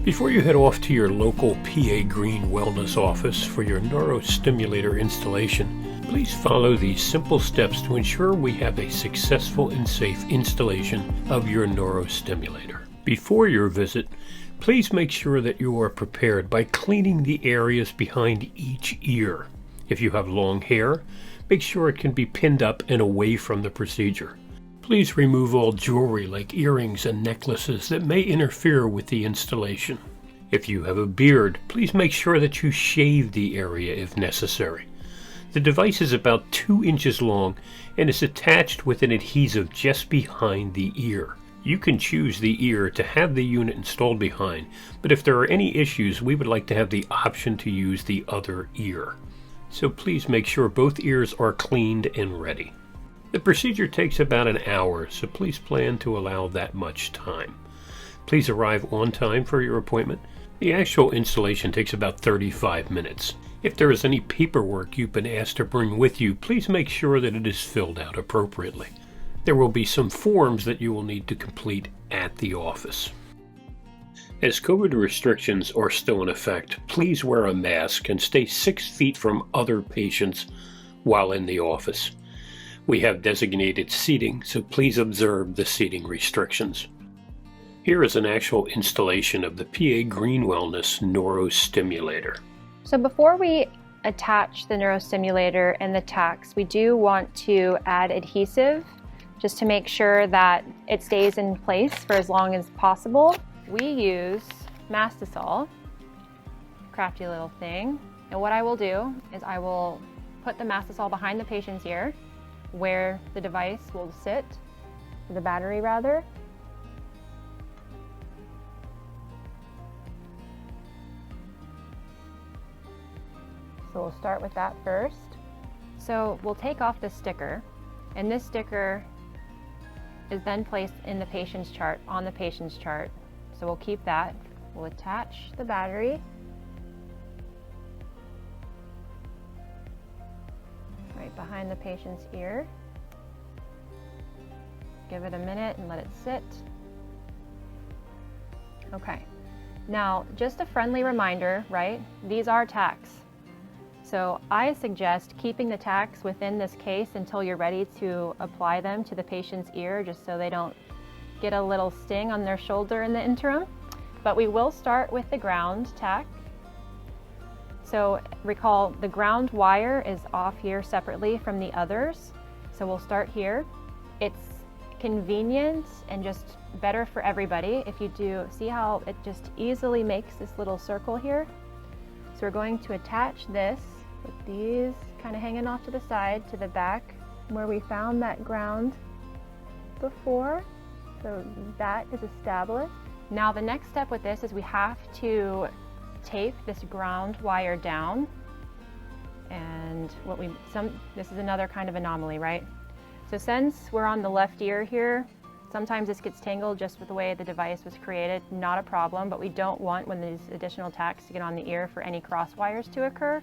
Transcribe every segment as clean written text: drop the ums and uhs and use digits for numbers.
Before you head off to your local PA Green Wellness office for your neurostimulator installation, please follow these simple steps to ensure we have a successful and safe installation of your neurostimulator. Before your visit, please make sure that you are prepared by cleaning the areas behind each ear. If you have long hair, make sure it can be pinned up and away from the procedure. Please remove all jewelry like earrings and necklaces that may interfere with the installation. If you have a beard, please make sure that you shave the area if necessary. The device is about 2 inches long and is attached with an adhesive just behind the ear. You can choose the ear to have the unit installed behind, but if there are any issues, we would like to have the option to use the other ear. So please make sure both ears are cleaned and ready. The procedure takes about an hour, so please plan to allow that much time. Please arrive on time for your appointment. The actual installation takes about 35 minutes. If there is any paperwork you've been asked to bring with you, please make sure that it is filled out appropriately. There will be some forms that you will need to complete at the office. As COVID restrictions are still in effect, please wear a mask and stay 6 feet from other patients while in the office. We have designated seating, so please observe the seating restrictions. Here is an actual installation of the PA Green Wellness Neurostimulator. So before we attach the neurostimulator and the tacks, we do want to add adhesive just to make sure that it stays in place for as long as possible. We use mastisol, crafty little thing. And what I will do is I will put the mastisol behind the patient's ear where the device will sit, the battery rather. So we'll start with that first. So we'll take off the sticker, and this sticker is then placed in the patient's chart, on the patient's chart. So we'll keep that. We'll attach the battery. Right behind the patient's ear. Give it a minute and let it sit. Okay, now just a friendly reminder, right? These are tacks. So I suggest keeping the tacks within this case until you're ready to apply them to the patient's ear, just so they don't get a little sting on their shoulder in the interim. But we will start with the ground tack. So recall the ground wire is off here separately from the others. So we'll start here. It's convenient and just better for everybody if you do, see how it just easily makes this little circle here. So we're going to attach this with these kind of hanging off to the side to the back where we found that ground before. So that is established. Now the next step with this is we have to tape this ground wire down, and this is another kind of anomaly, right? So since we're on the left ear here, sometimes this gets tangled just with the way the device was created, not a problem, but we don't want when these additional tacks to get on the ear for any cross wires to occur.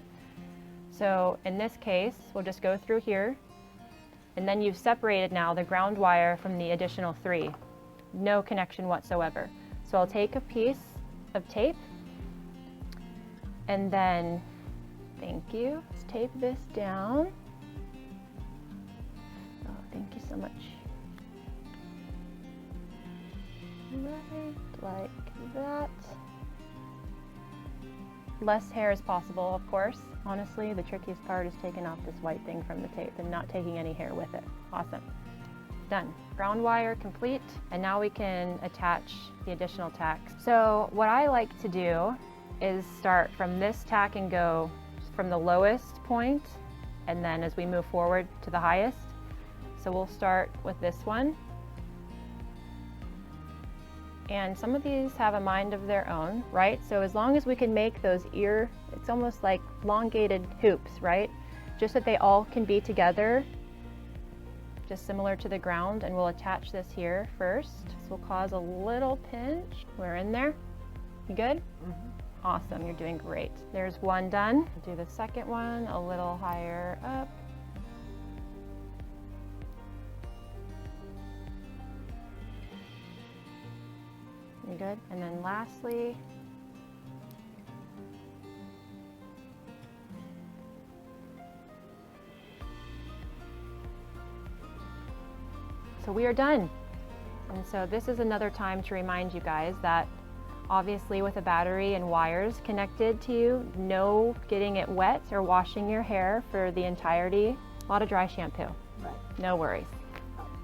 So in this case, we'll just go through here, and then you've separated now the ground wire from the additional 3. No connection whatsoever. So I'll take a piece of tape, and then, thank you, let's tape this down. Oh, thank you so much. Right, like that. Less hair as possible, of course. Honestly, the trickiest part is taking off this white thing from the tape and not taking any hair with it. Awesome. Done. Ground wire complete, and now we can attach the additional tacks. So what I like to do is start from this tack and go from the lowest point, and then as we move forward to the highest. So we'll start with this one. And some of these have a mind of their own, right? So as long as we can make those it's almost like elongated hoops, right? Just that they all can be together, just similar to the ground, and we'll attach this here first. This will cause a little pinch. We're in there. You good? Mm-hmm. Awesome, you're doing great. There's one done. Do the second one a little higher up. You good? And then lastly, so we are done. And so this is another time to remind you guys that obviously with a battery and wires connected to you, no getting it wet or washing your hair for the entirety. A lot of dry shampoo. Right. No worries.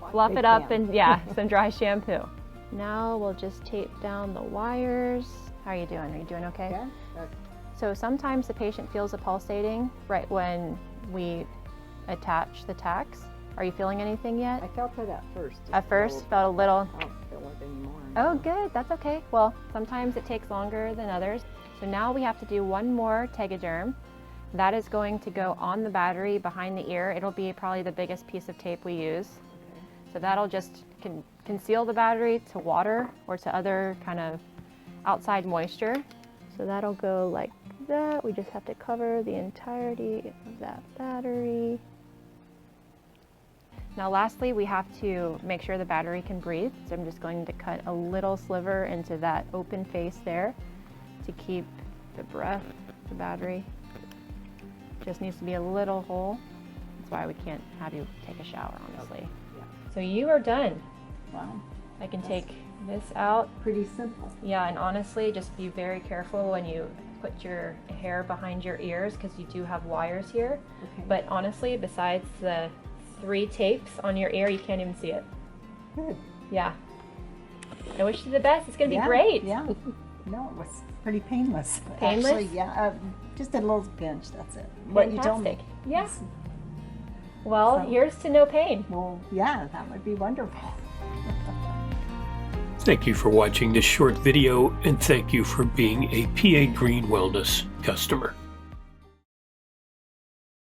Wash Fluff they it up can. and yeah, some dry shampoo. Now we'll just tape down the wires. How are you doing? Are you doing okay? Yeah. So sometimes the patient feels a pulsating right when we attach the tacks. Are you feeling anything yet? I felt it at first. just At first, little felt a bit. little. I don't feel it anymore. Oh, good. That's okay. Well, sometimes it takes longer than others. So now we have to do one more tegaderm. That is going to go on the battery behind the ear. It'll be probably the biggest piece of tape we use. Okay. So that'll just conceal the battery to water or to other kind of outside moisture. So that'll go like that. We just have to cover the entirety of that battery. Now lastly, we have to make sure the battery can breathe. So I'm just going to cut a little sliver into that open face there to keep the breath, the battery. Just needs to be a little hole. That's why we can't have you take a shower, honestly. Okay. Yeah. So you are done. Wow. I can take this out. Pretty simple. Yeah, and honestly, just be very careful when you put your hair behind your ears because you do have wires here. Okay. But honestly, besides the 3 tapes on your ear, you can't even see it. Good. Yeah. I wish you the best. It's going to be Yeah, great. Yeah. No, it was pretty painless. Painless? Actually, yeah. Just a little pinch, that's it. What you told me. Fantastic. Yeah. Well, So- here's to no pain. Well, yeah, that would be wonderful. Thank you for watching this short video, and thank you for being a PA Green Wellness customer.